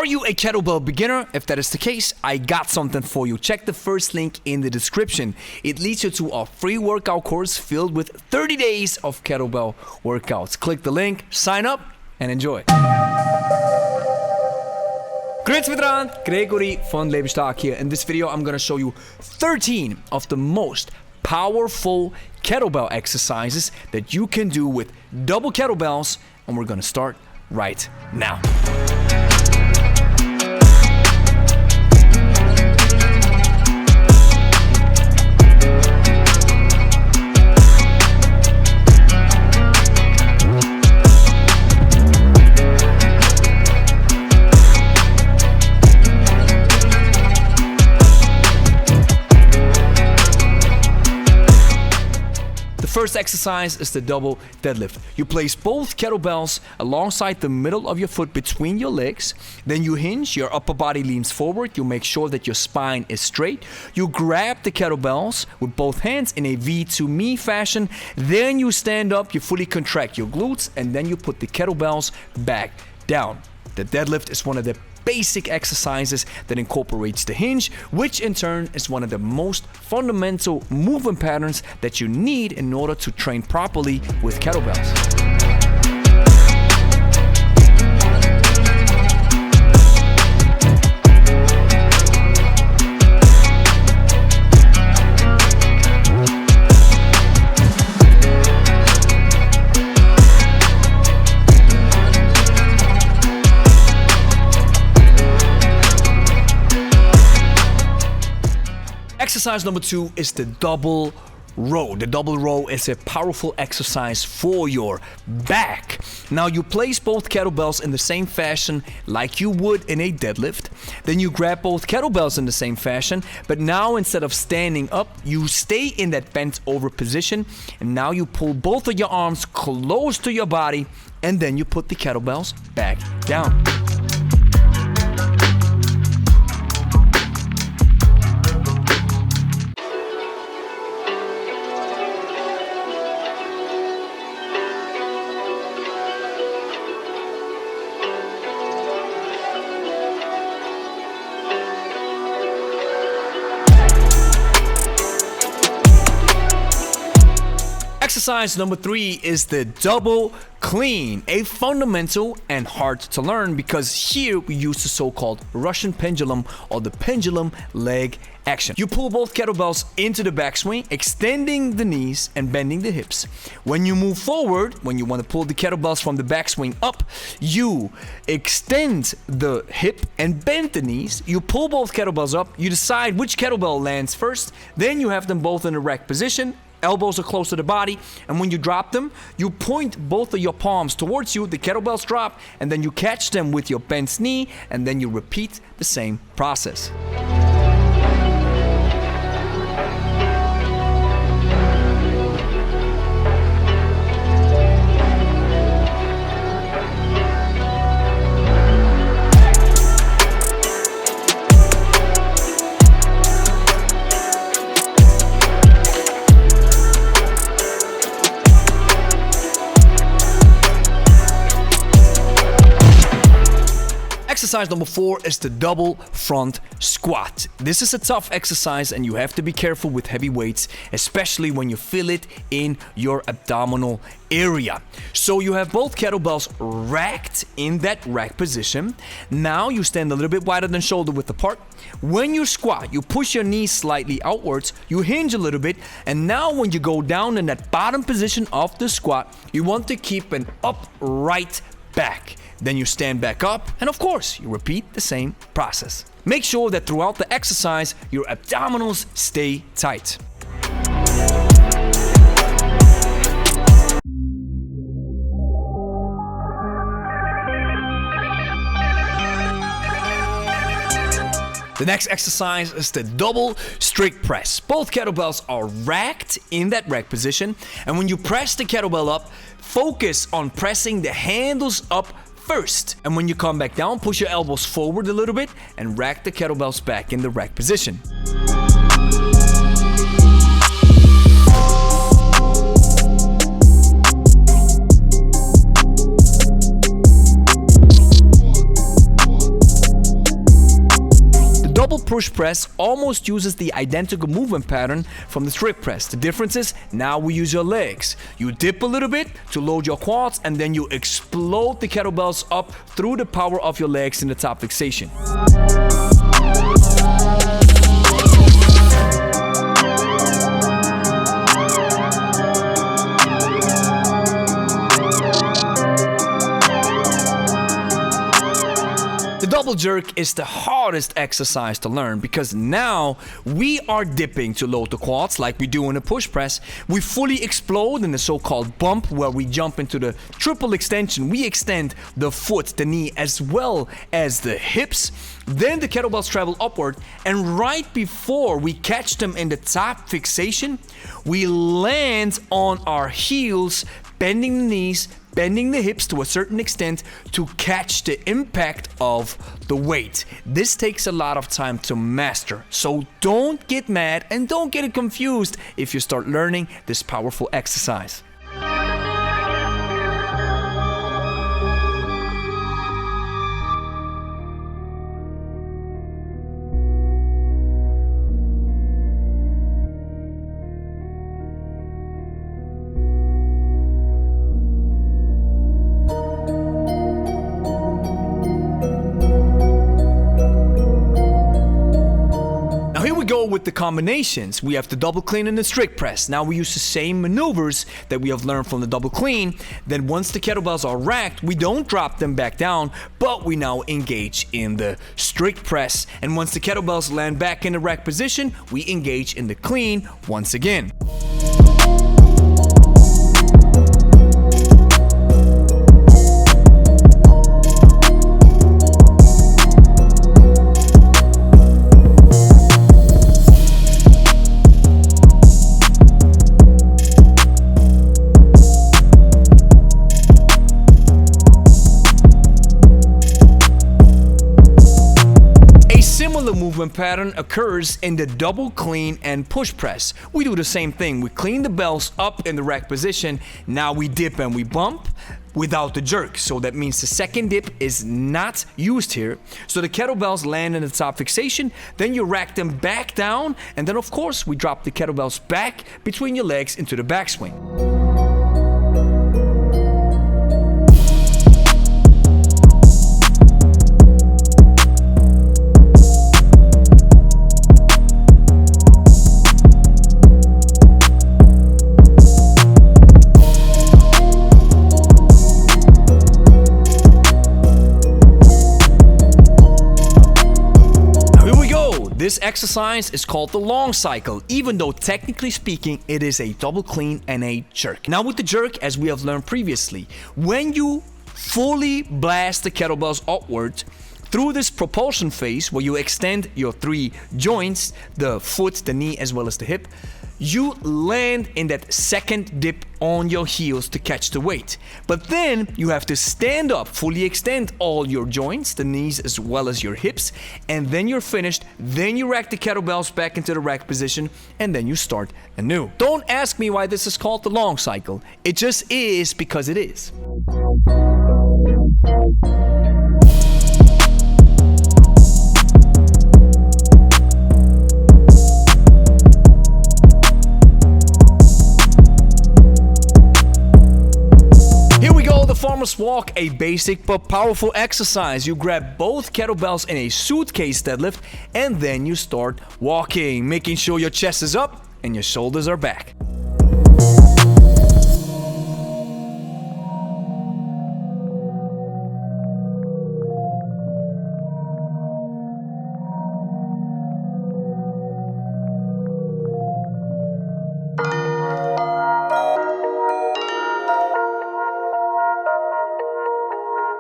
Are you a kettlebell beginner? If that is the case, I got something for you. Check the first link in the description. It leads you to a free workout course filled with 30 days of kettlebell workouts. Click the link, sign up, and enjoy. Grüezi miteinander, Gregory von Lebe here. In this video, I'm going to show you 13 of the most powerful kettlebell exercises that you can do with double kettlebells, and we're going to start right now. First exercise is the double deadlift. You place both kettlebells alongside the middle of your foot between your legs. Then you hinge, your upper body leans forward. You make sure that your spine is straight. You grab the kettlebells with both hands in a V to me fashion. Then you stand up, you fully contract your glutes, and then you put the kettlebells back down. The deadlift is one of the basic exercises that incorporates the hinge, which in turn is one of the most fundamental movement patterns that you need in order to train properly with kettlebells. Exercise number 2 is the double row. The double row is a powerful exercise for your back. Now you place both kettlebells in the same fashion like you would in a deadlift. Then you grab both kettlebells in the same fashion, but now instead of standing up, you stay in that bent over position, and now you pull both of your arms close to your body, and then you put the kettlebells back down. Exercise number 3 is the double clean, a fundamental and hard to learn because here we use the so-called Russian pendulum or the pendulum leg action. You pull both kettlebells into the backswing, extending the knees and bending the hips. When you move forward, when you want to pull the kettlebells from the backswing up, you extend the hip and bend the knees. You pull both kettlebells up. You decide which kettlebell lands first. Then you have them both in a rack position. Elbows are close to the body, and when you drop them, you point both of your palms towards you, the kettlebells drop, and then you catch them with your bent knee, and then you repeat the same process. Exercise number 4 is the double front squat. This is a tough exercise and you have to be careful with heavy weights, especially when you feel it in your abdominal area. So you have both kettlebells racked in that rack position. Now you stand a little bit wider than shoulder width apart. When you squat, you push your knees slightly outwards, you hinge a little bit, and now when you go down in that bottom position of the squat, you want to keep an upright back. Then you stand back up, and of course, you repeat the same process. Make sure that throughout the exercise, your abdominals stay tight. The next exercise is the double strict press. Both kettlebells are racked in that rack position, and when you press the kettlebell up, focus on pressing the handles up first. And when you come back down, push your elbows forward a little bit and rack the kettlebells back in the rack position. double push press almost uses the identical movement pattern from the strict press. The difference is now we use your legs. You dip a little bit to load your quads, and then you explode the kettlebells up through the power of your legs in the top fixation. Double jerk is the hardest exercise to learn because now we are dipping to load the quads like we do in a push press. We fully explode in the so-called bump where we jump into the triple extension. We extend the foot, the knee, as well as the hips. Then the kettlebells travel upward, and right before we catch them in the top fixation, we land on our heels, bending the knees, bending the hips to a certain extent to catch the impact of the weight. This takes a lot of time to master, so don't get mad and don't get confused if you start learning this powerful exercise. Go with the combinations. We have the double clean and the strict press. Now we use the same maneuvers that we have learned from the double clean. Then once the kettlebells are racked, we don't drop them back down, but we now engage in the strict press. And once the kettlebells land back in the rack position, we engage in the clean once again. Movement pattern occurs in the double clean and push press. We do the same thing. We clean the bells up in the rack position. Now we dip and we bump without the jerk. So that means the second dip is not used here. So the kettlebells land in the top fixation. Then you rack them back down. And then of course we drop the kettlebells back between your legs into the backswing. This exercise is called the long cycle, even though technically speaking it is a double clean and a jerk. Now with the jerk, as we have learned previously, when you fully blast the kettlebells upwards through this propulsion phase where you extend your three joints, the foot, the knee, as well as the hip, you land in that second dip on your heels to catch the weight. But then you have to stand up, fully extend all your joints, the knees as well as your hips, and then you're finished. Then you rack the kettlebells back into the rack position, and then you start anew. Don't ask me why this is called the long cycle. It just is because it is. Farmer's walk, a basic but powerful exercise. You grab both kettlebells in a suitcase deadlift and then you start walking, making sure your chest is up and your shoulders are back.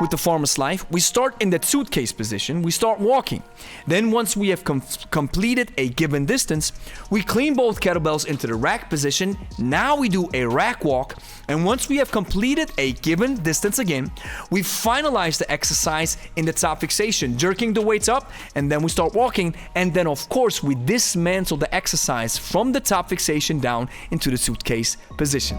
With the farmer's life, we start in that suitcase position, we start walking. Then once we have completed a given distance, we clean both kettlebells into the rack position. Now we do a rack walk, and once we have completed a given distance again, we finalize the exercise in the top fixation, jerking the weights up, and then we start walking, and then of course we dismantle the exercise from the top fixation down into the suitcase position.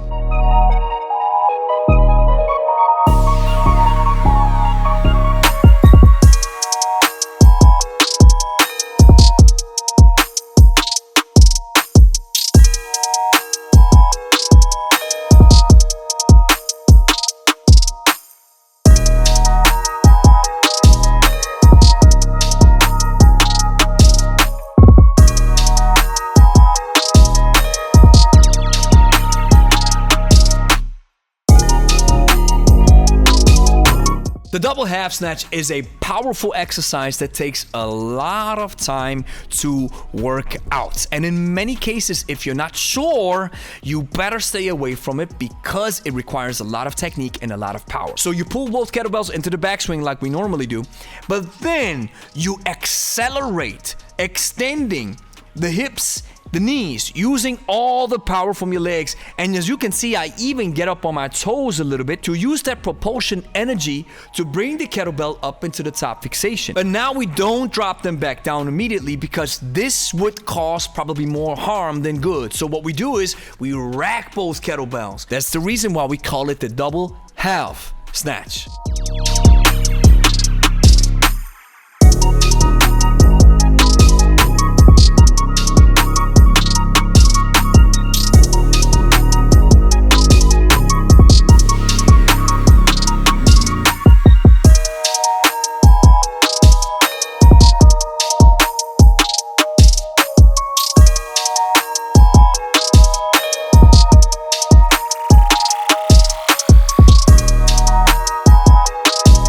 double half snatch is a powerful exercise that takes a lot of time to work out. And in many cases, if you're not sure, you better stay away from it because it requires a lot of technique and a lot of power. So you pull both kettlebells into the backswing like we normally do, but then you accelerate, extending the hips, the knees, using all the power from your legs. And as you can see, I even get up on my toes a little bit to use that propulsion energy to bring the kettlebell up into the top fixation. But now we don't drop them back down immediately because this would cause probably more harm than good. So what we do is we rack both kettlebells. That's the reason why we call it the double half snatch.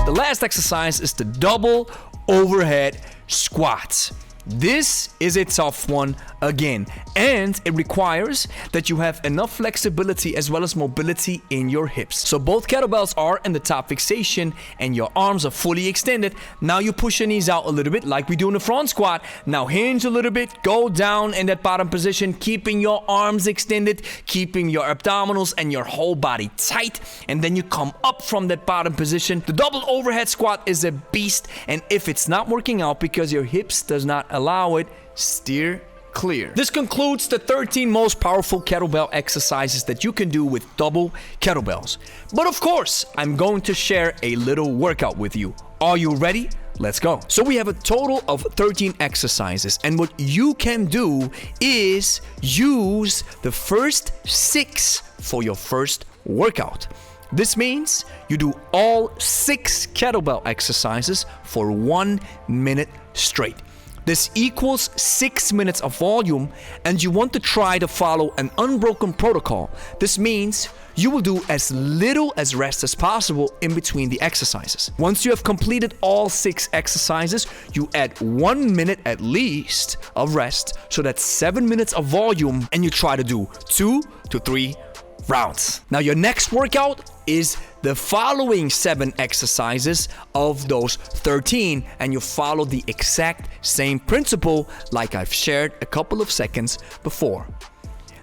Last exercise is the double overhead squats. This is a tough one again, and it requires that you have enough flexibility as well as mobility in your hips. So both kettlebells are in the top fixation and your arms are fully extended. Now you push your knees out a little bit like we do in the front squat. Now hinge a little bit, go down in that bottom position, keeping your arms extended, keeping your abdominals and your whole body tight, and then you come up from that bottom position. The double overhead squat is a beast, and if it's not working out because your hips does not allow it, steer clear. This concludes the 13 most powerful kettlebell exercises that you can do with double kettlebells. But of course, I'm going to share a little workout with you. Are you ready? Let's go. So we have a total of 13 exercises, and what you can do is use the first 6 for your first workout. This means you do all 6 kettlebell exercises for 1 minute straight. This equals 6 minutes of volume, and you want to try to follow an unbroken protocol. This means you will do as little as rest as possible in between the exercises. Once you have completed all 6 exercises, you add 1 minute at least of rest, so that's 7 minutes of volume, and you try to do 2 to 3 rounds. Now your next workout is the following 7 exercises of those 13, and you follow the exact same principle like I've shared a couple of seconds before.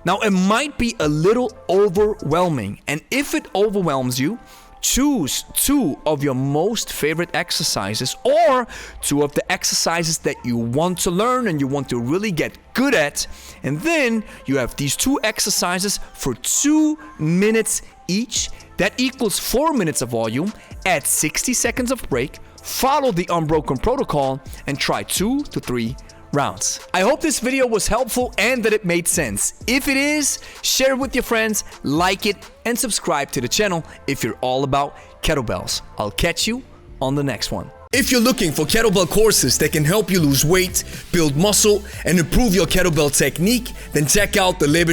Now it might be a little overwhelming, and if it overwhelms you, choose 2 of your most favorite exercises or 2 of the exercises that you want to learn and you want to really get good at, and then you have these 2 exercises for 2 minutes each. That equals 4 minutes of volume. Add 60 seconds of break, follow the unbroken protocol, and try 2 to 3 rounds. I hope this video was helpful and that it made sense. If it is, share it with your friends, like it, and subscribe to the channel if you're all about kettlebells. I'll catch you on the next one. If you're looking for kettlebell courses that can help you lose weight, build muscle, and improve your kettlebell technique, then check out the Lebe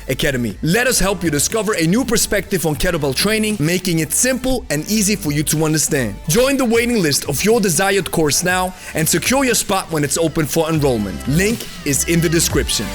Academy. Let us help you discover a new perspective on kettlebell training, making it simple and easy for you to understand. Join the waiting list of your desired course now and secure your spot when it's open for enrollment. Link is in the description.